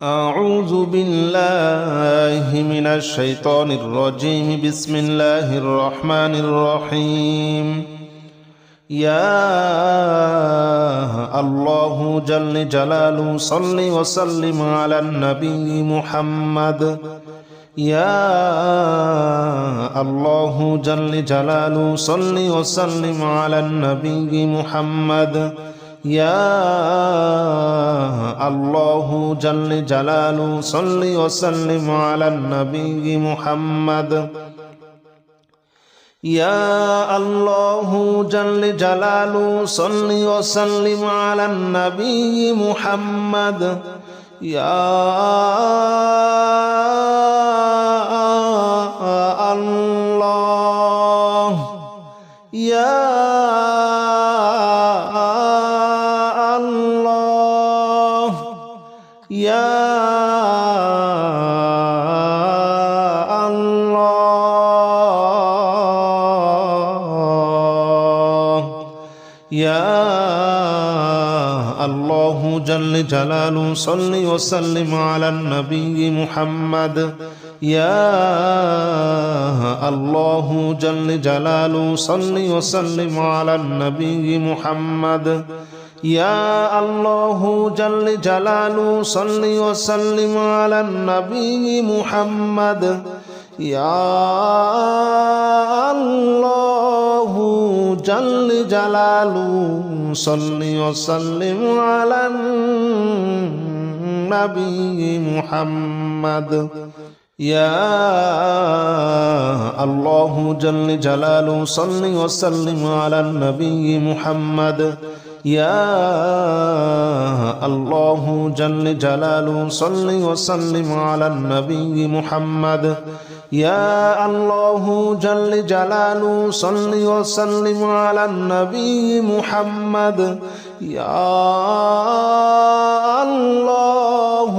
أعوذ بالله من الشيطان الرجيم. بسم الله الرحمن الرحيم. يا الله جل جلاله صل وسلم على النبي محمد. يا الله جل جلاله صل وسلم على النبي محمد. يا الله جل جلاله صل وسلم على النبي محمد. يا الله جل جلاله صل وسلم على النبي محمد. يا الله يا يا الله يا الله جل جلاله صل وسلم على النبي محمد. يا الله جل جلاله صل وسلم على النبي محمد. يا الله جل جلاله صل وسلم على النبي محمد. يا الله جل جلاله صل وسلم على النبي محمد. يا الله جل جلاله صل وسلم على النبي محمد. يا الله جل جلاله صل وسلم على النبي محمد. يا الله جل جلاله صل وسلم على النبي محمد. يا الله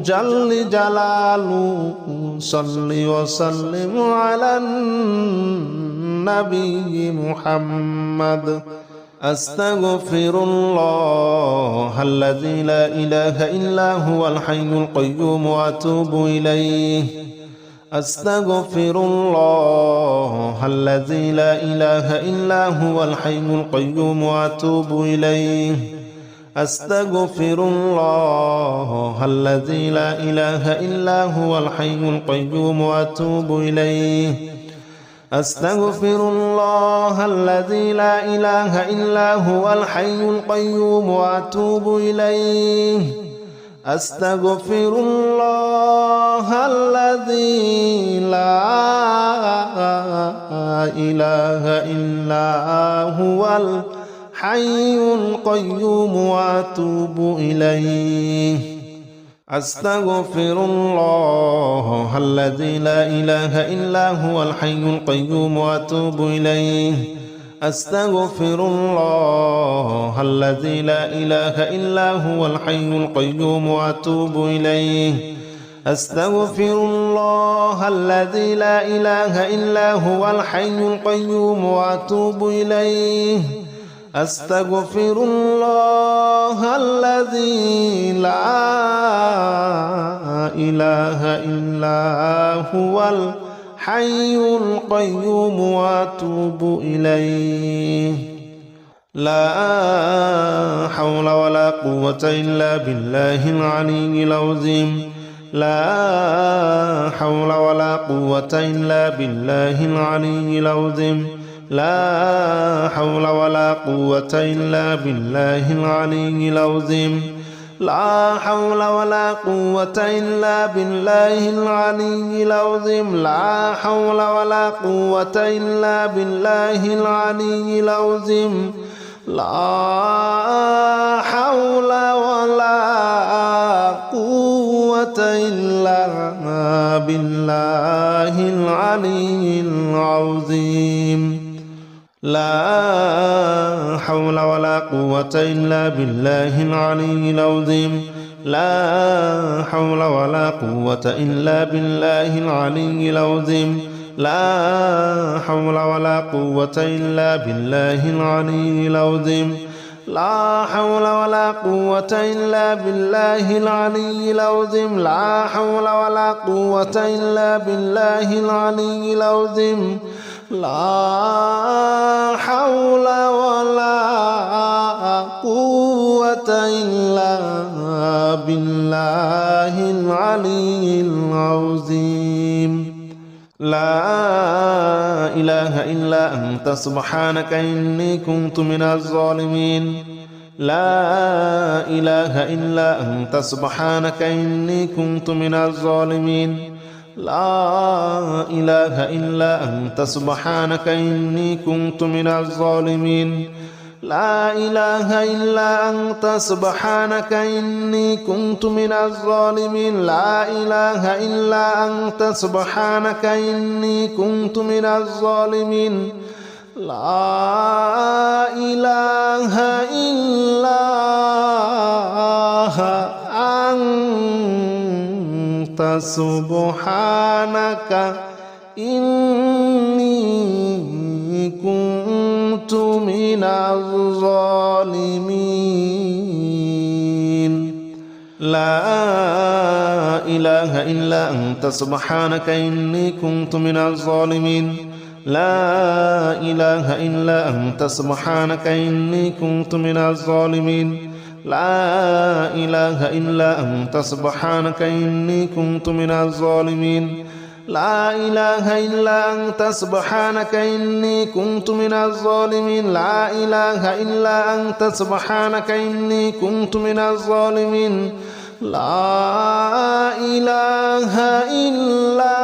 جل جلاله صل وسلم على النبي محمد. أستغفر الله الذي لا إله إلا هو الحي القيوم وأتوب إليه. أستغفر الله الذي لا إله إلا هو الحي القيوم وأتوب إليه. أستغفر الله الذي لا إله إلا هو الحي القيوم وأتوب إليه. أستغفر الله الذي لا إله إلا هو الحي القيوم وأتوب إليه. أستغفر الله الذي لا إله إلا هو الحي القيوم وأتوب إليه. أستغفر الله الذي لا إله إلا هو الحي القيوم وأتوب إليه. أستغفر الله الذي لا إله إلا هو الحي القيوم وأتوب إليه. أستغفر الله الذي لا إله إلا هو الحي القيوم وأتوب إليه. أستغفر الله الذي لا إله إلا هو الحي القيوم وأتوب إليه. لا حول ولا قوة إلا بالله العلي العظيم. لا حول ولا قوة إلا بالله العلي العظيم. لا حول ولا قوة إلا بالله العلي العظيم. لا حول ولا قوة إلا بالله العلي العظيم. لا حول ولا قوة إلا بالله العلي العظيم. لا حول ولا قوة إلا بالله العلي العظيم. لا حول ولا قوة إلا بالله العلي العظيم. لا حول ولا قوة إلا بالله العلي العظيم. لا حول ولا قوة إلا بالله العلي العظيم. لا حول ولا قوة إلا بالله العلي العظيم لا حول ولا قوة إلا بالله العلي العظيم لا حول ولا قوة إلا بالله العلي العظيم لا إله إلا أنت سبحانك إني كنت من الظالمين لا إله إلا أنت سبحانك إني كنت من الظالمين لا إله إلا أنت سبحانك إني كنت من الظالمين لا إله إلا أنت سبحانك إني كنت من الظالمين لا إله إلا أنت سبحانك إني كنت من الظالمين لا إله إلا أنت سبحانك إني كنت من الظالمين لا إله إلا أنت سبحانك إني كنت من الظالمين لا إله إلا أنت سبحانك إني كنت من الظالمين لا إله إلا أنت سبحانك إني كنت من الظالمين لا إله إلا أنت سبحانك إني كنت من الظالمين لا إله إلا أنت سبحانك إني كنت من الظالمين لا إله إلا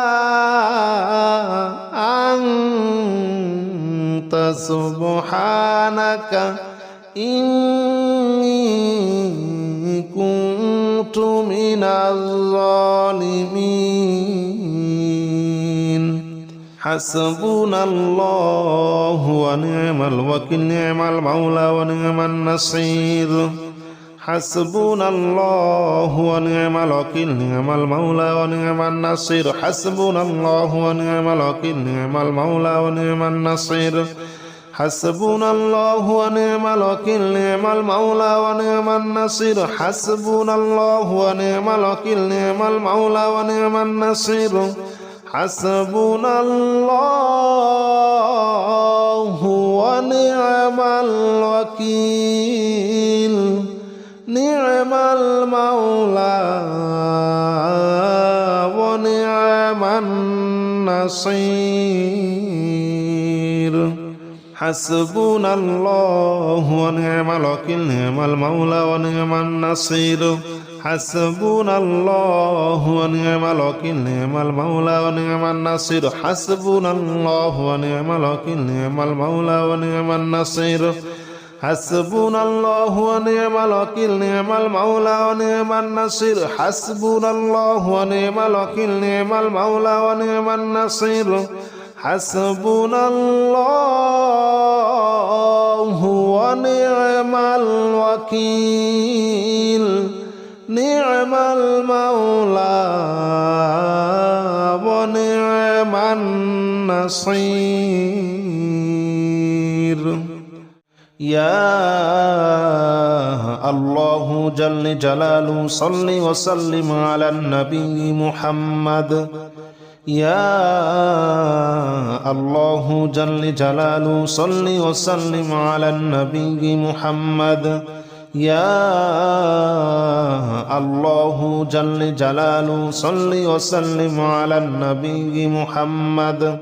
أنت سبحانك إني كنت من الظالمين حسبنا الله ونعم الوكيل نعم المولى ونعم النصير حسبنا الله ونعم الوكيل نعم المولى ونعم النصير حسبنا الله ونعم الوكيل نعم المولى ونعم النصير حسبنا الله ونعم الوكيل نعم المولى ونعم النصير حسبنا الله ونعم الوكيل نعم المولى ونعم النصير حسبنا الله ونعم الوكيل نعم المولى ونعم النصير حسبنا الله ونعم الوكيل نعم المولى ونعم النصير حسبنا الله ونعم الوكيل نعم المولى ونعم النصير حسبنا الله ونعم الوكيل نعم المولى ونعم النصير حسبنا الله ونعم الوكيل نعم المولى ونعم النصير حسبنا الله ونعم الوكيل نعم المولى ونعم النصير حسبنا الله ونعم الوكيل نعم المولى ونعم النصير يا الله جل جلاله صل وسلم على النبي محمد يا الله جل جلاله صل وسلم على النبي محمد يا الله جل جلاله صل وسلم على النبي محمد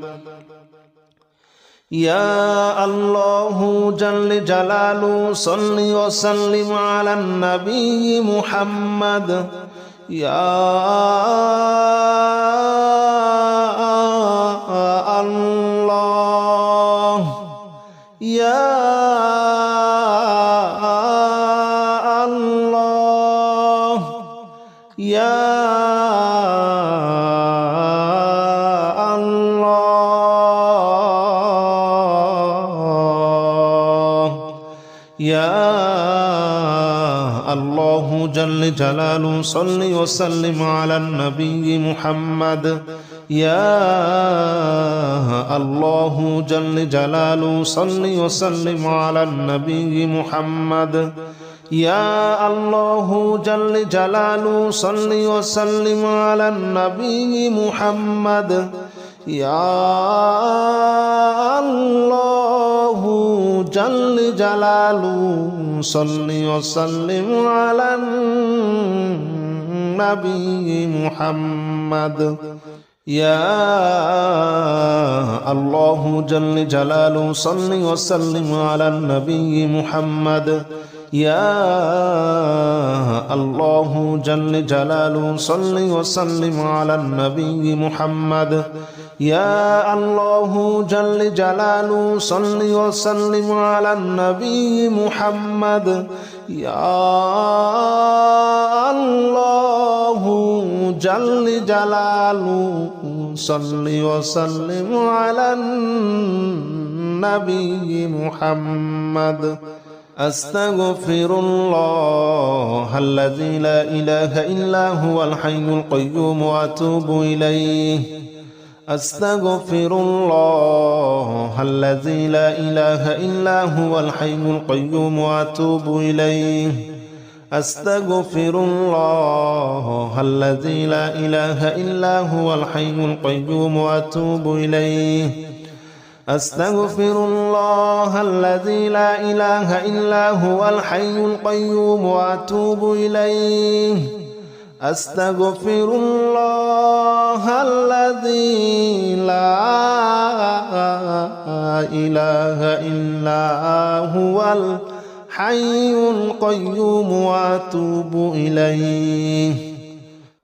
يا الله جل جلاله صل وسلم على النبي محمد يا الله يا الله يا يا الله جل جلاله صل وسلم على النبي محمد يا الله جل جلاله صل وسلم على النبي محمد يا الله جل جلاله صل وسلم على النبي محمد يا الله جل جلاله صل وسلم على النبي محمد يا الله جل جلاله صل وسلم على النبي محمد يا الله جل جلاله صل وسلم على النبي محمد يا الله جل جلاله صل وسلم على النبي محمد يا الله جل جلاله صل وسلم على النبي محمد أستغفر الله الذي لا إله إلا هو الحي القيوم وأتوب إليه أستغفر الله الذي لا إله إلا هو الحي القيوم وأتوب إليه أستغفر الله الذي لا إله إلا هو الحي القيوم وأتوب إليه أستغفر الله الذي لا إله إلا هو الحي القيوم وأتوب إليه أستغفر الله الذي لا إله إلا هو الحي القيوم وأتوب إليه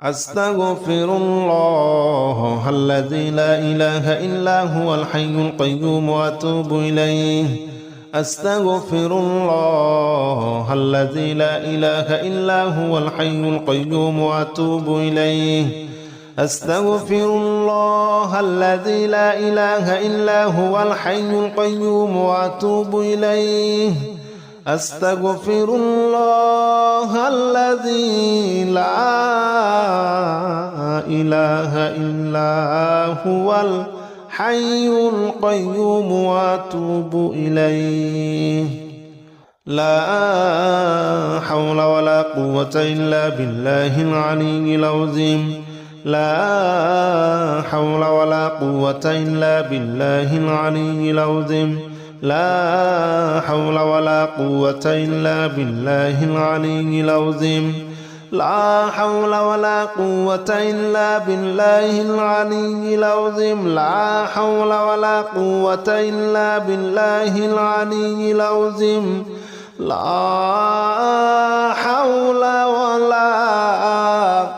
أستغفر الله الذي لا إله إلا هو الحي القيوم وأتوب إليه أستغفر الله الذي لا إله إلا هو الحي القيوم وأتوب إليه أستغفر الله الذي لا إله إلا هو الحي القيوم وأتوب إليه أستغفر الله الذي لا إله إلا هو الحي القيوم وأتوب إليه لا حول ولا قوة إلا بالله العلي العظيم لا حول ولا قوة إلا بالله العلي العظيم لا حول ولا قوة إلا بالله العلي العظيم لا حول ولا قوة إلا بالله العلي العظيم لا حول ولا قوة إلا بالله العلي العظيم لا حول ولا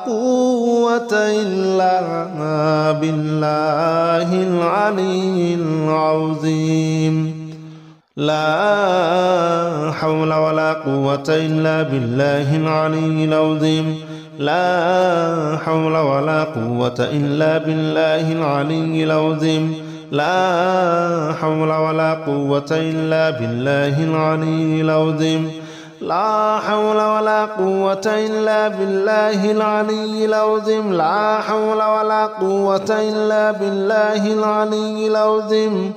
قوة إلا بالله العلي العظيم لا حول ولا قوة إلا بالله العلي العظيم لا حول ولا قوة إلا بالله العلي العظيم لا حول ولا قوة إلا بالله العلي العظيم لا حول ولا قوة إلا بالله العلي العظيم لا حول ولا قوة إلا بالله العلي العظيم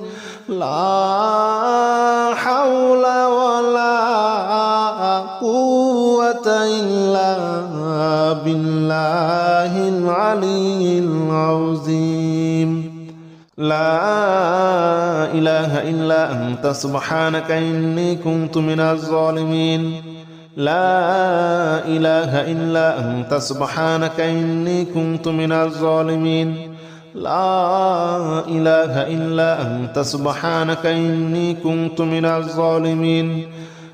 لا حول ولا قوة إلا بالله العلي العظيم لا إله إلا أنت سبحانك إني كنت من الظالمين لا إله إلا أنت سبحانك إني كنت من الظالمين لا إله إلا أنت سبحانك إني كنت من الظالمين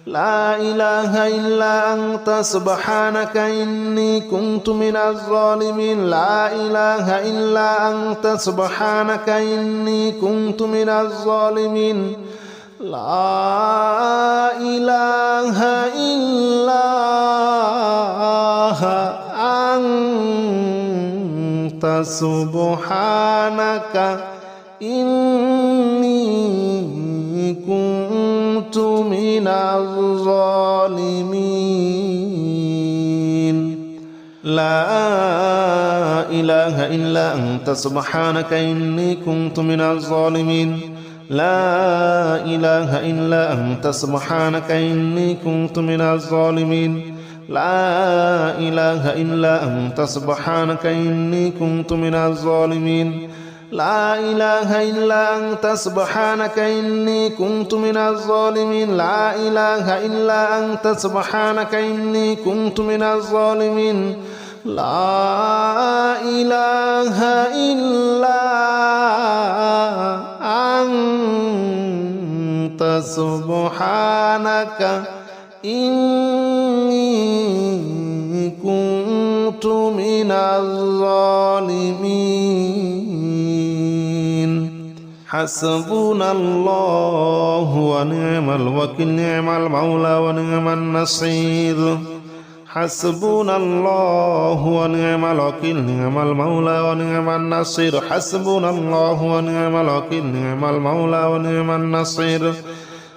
لا إله إلا أنت سبحانك إني كنت من الظالمين لا إله إلا أنت سبحانك إني كنت من الظالمين لا إله إلا أنت سبحانك إني كنت من الظالمين لا إله إلا أنت سبحانك إني كنت من الظالمين لا إله إلا أنت سبحانك إني كنت من الظالمين لا إله إلا أنت سبحانك إني كنت من الظالمين لا إله إلا أنت سبحانك إني كنت من الظالمين لا إله إلا أنت سبحانك إني كنت من الظالمين لا إله إلا أنت سبحانك إني كنت من الظالمين حسبنا الله ونعم الوكيل نعم المولى ونعم النصير حسبنا الله ونعم الوكيل نعم المولى ونعم النصير حسبنا الله ونعم الوكيل نعم المولى ونعم النصير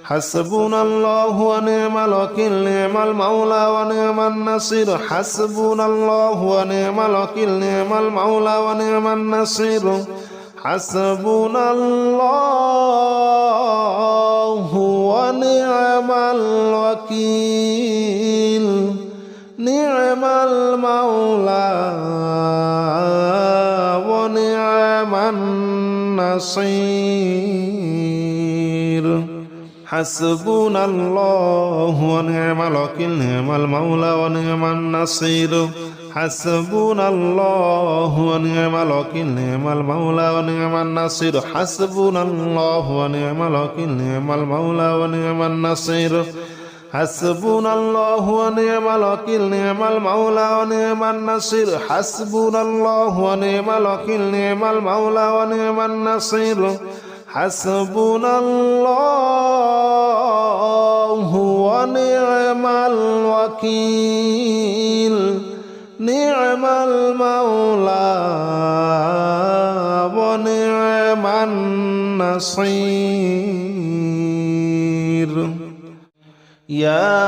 حسبنا الله ونعم الوكيل نعم المولى ونعم النصير حسبنا الله ونعم الوكيل نعم المولى ونعم النصير حسبنا الله ونعم الوكيل نعم المولى ونعم النصير حسبنا الله ونعم الوكيل نعم المولى ونعم النصير حسبنا الله ونعم الوكيل نعم المولى ونعم النصير حسبنا الله ونعم الوكيل نعم المولى ونعم النصير حسبنا الله ونعم الوكيل نعم المولى ونعم النصير حسبنا الله ونعم الوكيل نعم المولى ونعم النصير حسبنا الله ونعم الوكيل نعم المولى ونعم النصير يا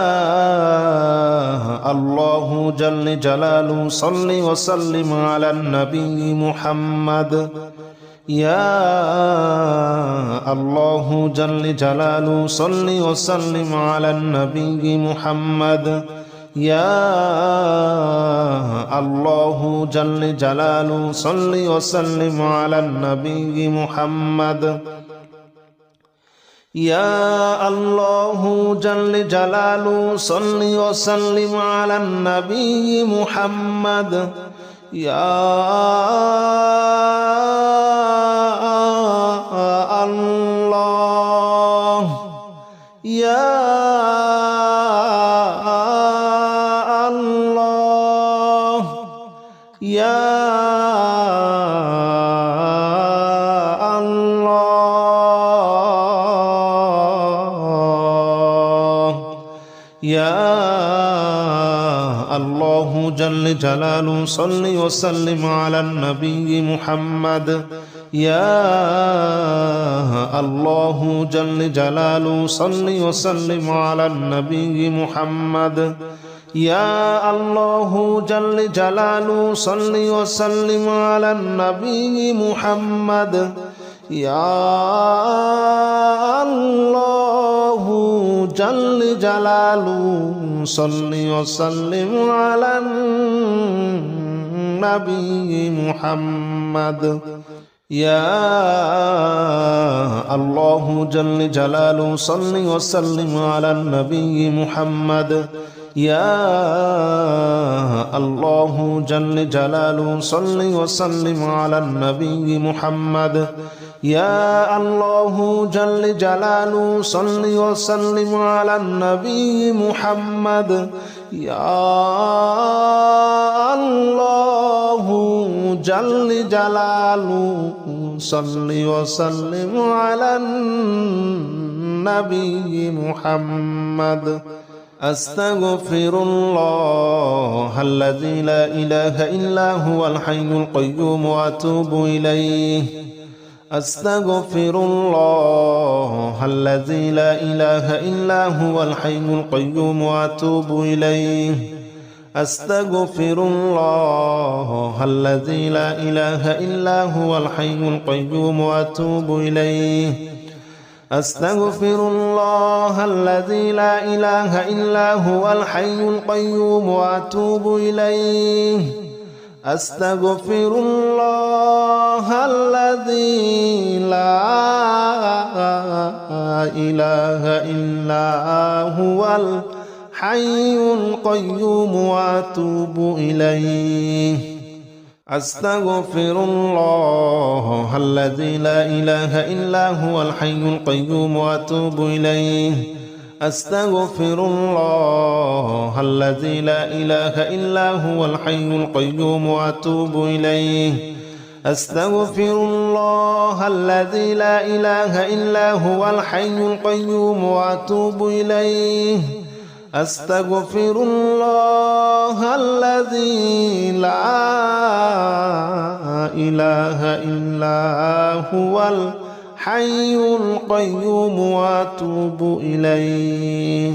الله جل جلاله صل وسلم على النبي محمد يا الله جل جلاله صل وسلم على النبي محمد يا الله جل جلاله صل وسلم على النبي محمد يا الله جل جلاله صل وسلم على النبي محمد يا الله يا الله يا يا الله جل جلاله صل وسلم على النبي محمد يا الله جل جلاله صل وسلم على النبي محمد يا الله جل جلاله صل وسلم على النبي محمد يا الله جل جلاله صل وسلم على النبي محمد يا الله جل جلاله صل وسلم على النبي محمد يا الله جل جلاله صل وسلم على النبي محمد يا الله جل جلاله صل وسلم على النبي محمد يا الله جل جلاله صل وسلم على النبي محمد أستغفر الله الذي لا إله إلا هو الحي القيوم وأتوب إليه أستغفر الله الذي لا إله إلا هو الحي القيوم وأتوب إليه أستغفر الله الذي لا إله إلا هو الحي القيوم وأتوب إليه أستغفر الله الذي لا إله إلا هو الحي القيوم وأتوب إليه أستغفر الله الذي لا إله إلا هو الحي القيوم وأتوب إليه أستغفر الله الذي لا إله إلا هو الحي القيوم وأتوب إليه أستغفر الله الذي لا إله إلا هو الحي القيوم وأتوب إليه أستغفر الله الذي لا إله إلا هو الحي القيوم وأتوب إليه أستغفر الله الذي لا إله إلا هو الحي القيوم وأتوب إليه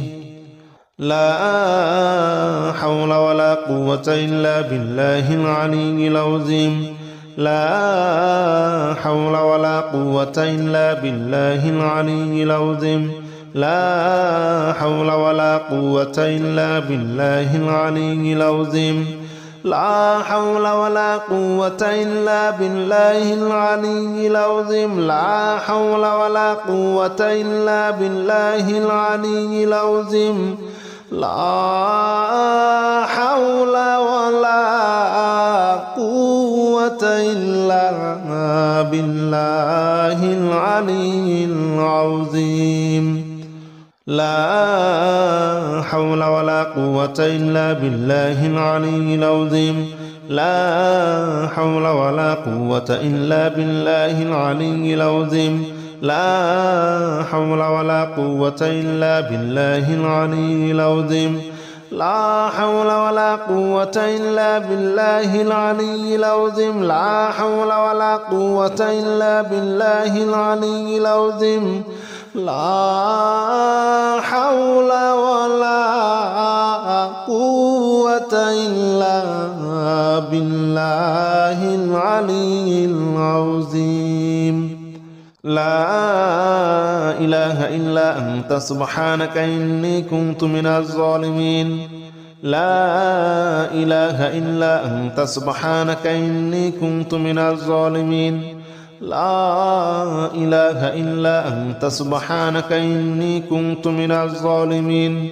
لا حول ولا قوة إلا بالله العلي العظيم لا حول ولا قوة إلا بالله العلي العظيم لا حول ولا قوة إلا بالله العلي العظيم لا حول ولا قوة إلا بالله العلي العظيم لا حول ولا قوة إلا بالله العلي العظيم لا حول ولا قوة إلا بالله العلي العظيم لا حول ولا قوة إلا بالله العلي العظيم لا حول ولا قوة إلا بالله العلي العظيم لا حول ولا قوة إلا بالله العلي العظيم لا حول ولا قوة إلا بالله العلي العظيم لا حول ولا قوة إلا بالله العلي العظيم لا حول ولا قوة إلا بالله العلي العظيم لا إله إلا أنت سبحانك إني كنت من الظالمين لا إله إلا أنت سبحانك إني كنت من الظالمين لا إله إلا أنت سبحانك إني كنت من الظالمين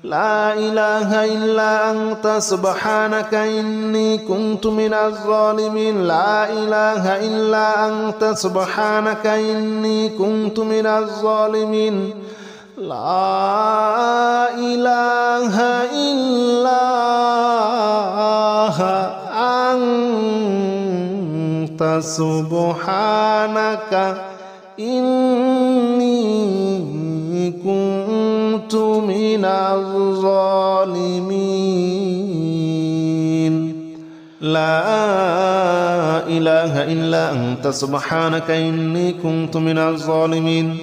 لا إله إلا أنت سبحانك إني كنت من الظالمين لا إله إلا أنت سبحانك إني كنت من الظالمين لا إله إلا أنت سبحانك إني كنت من الظالمين لا إله إلا أنت سبحانك إني كنت من الظالمين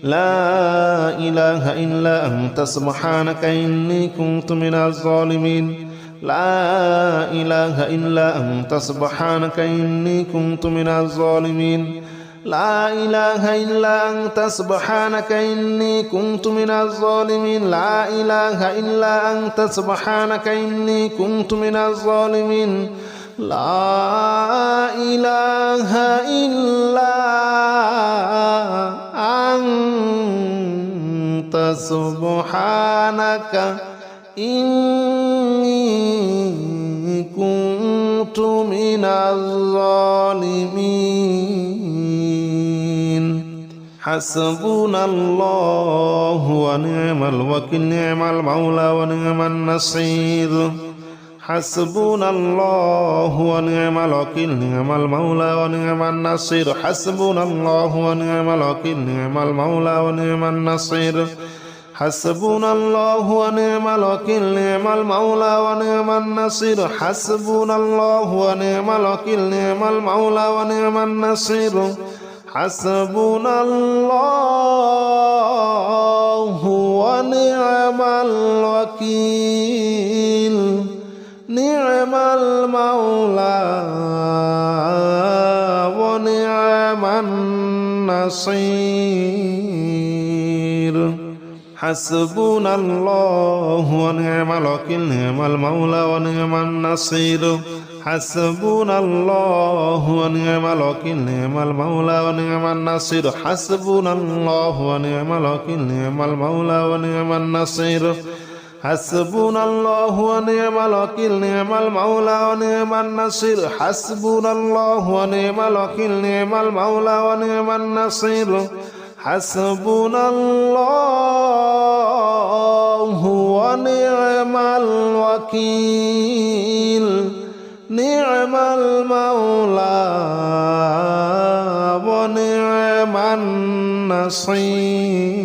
لا إله إلا أنت سبحانك إني كنت من الظالمين لا إله إلا أنت سبحانك إني كنت من الظالمين لا إله إلا أنت سبحانك إني كنت من الظالمين لا إله إلا أنت سبحانك إني كنت من الظالمين لا إله إلا أنت سبحانك إني كنت من الظالمين حسبنا الله ونعم الوكيل نعم المولى ونعم النصير حسبنا الله ونعم الوكيل نعم المولى ونعم النصير حسبنا الله ونعم الوكيل نعم المولى ونعم النصير حسبنا الله ونعم الوكيل نعم المولى ونعم النصير حسبنا الله ونعم الوكيل نعم المولى ونعم النصير حسبنا الله ونعم الوكيل نعم المولى ونعم النصير حسبنا الله ونعم الوكيل نعم المولى ونعم النصير حسبنا الله ونعم الوكيل نعم المولى ونعم النصير حسبنا الله ونعم الوكيل نعم المولى ونعم النصير حسبنا الله ونعم الوكيل نعم المولى ونعم النصير حسبنا الله ونعم الوكيل نعم المولى ونعم النصير حسبنا الله ونعم الوكيل نعم المولى ونعم النصير